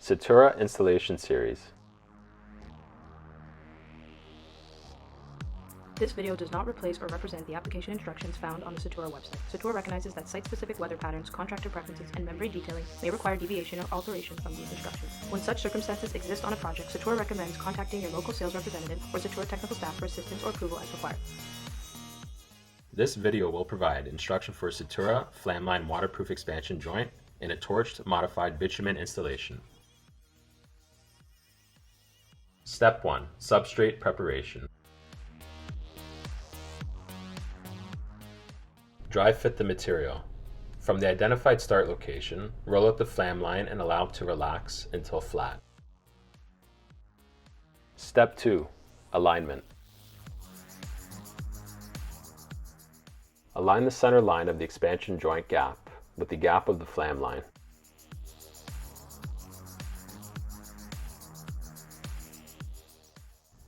SITURA Installation Series. This video does not replace or represent the application instructions found on the SITURA website. SITURA recognizes that site-specific weather patterns, contractor preferences, and membrane detailing may require deviation or alteration from these instructions. When such circumstances exist on a project, SITURA recommends contacting your local sales representative or SITURA technical staff for assistance or approval as required. This video will provide instruction for SITURA FlamLINE waterproof expansion joint in a torched modified bitumen installation. Step 1. Substrate preparation. Dry fit the material. From the identified start location, roll out the FlamLINE and allow it to relax until flat. Step 2. Alignment. Align the center line of the expansion joint gap with the gap of the FlamLINE.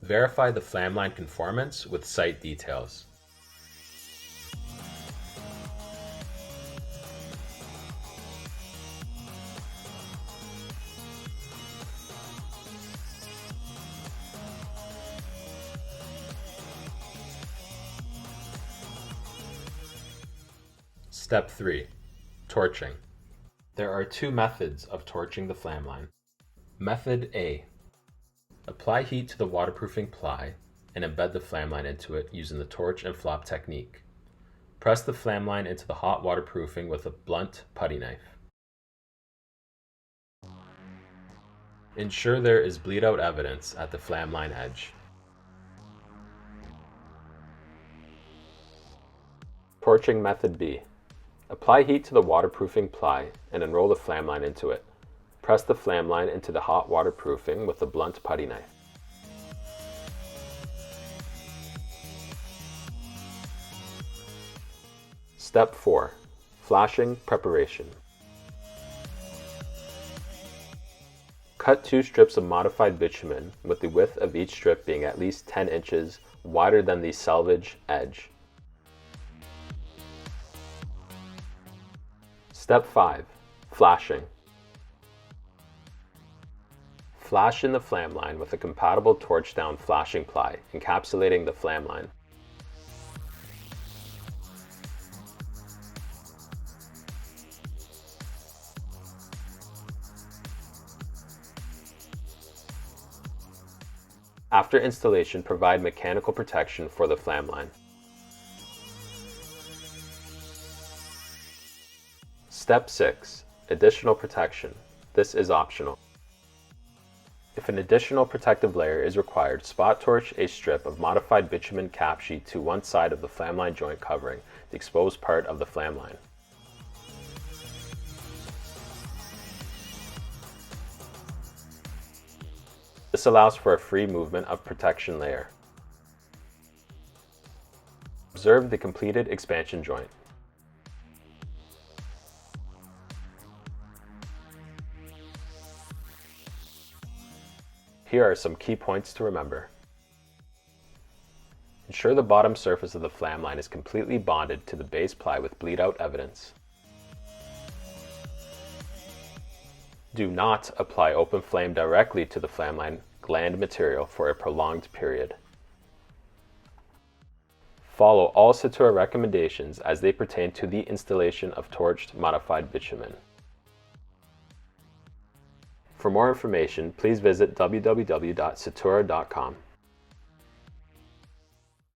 Verify the FlamLINE conformance with site details. Step 3. Torching. There are two methods of torching the FlamLINE. Method A. Apply heat to the waterproofing ply and embed the FlamLINE into it using the torch and flop technique. Press the FlamLINE into the hot waterproofing with a blunt putty knife. Ensure there is bleed out evidence at the FlamLINE edge. Torching Method B. Apply heat to the waterproofing ply and enroll the FlamLINE into it. Press the FlamLINE into the hot waterproofing with a blunt putty knife. Step 4. Flashing preparation. Cut 2 strips of modified bitumen with the width of each strip being at least 10 inches wider than the selvage edge. Step 5. Flashing. Flash in the FlamLINE with a compatible torch down flashing ply, encapsulating the FlamLINE. After installation, provide mechanical protection for the FlamLINE. Step 6. Additional protection. This is optional. If an additional protective layer is required, spot torch a strip of modified bitumen cap sheet to one side of the FlamLINE joint covering the exposed part of the FlamLINE. This allows for a free movement of protection layer. Observe the completed expansion joint. Here are some key points to remember. Ensure the bottom surface of the FlamLINE is completely bonded to the base ply with bleed out evidence. Do not apply open flame directly to the FlamLINE gland material for a prolonged period. Follow all SITURA recommendations as they pertain to the installation of torched modified bitumen. For more information, please visit www.situra.com.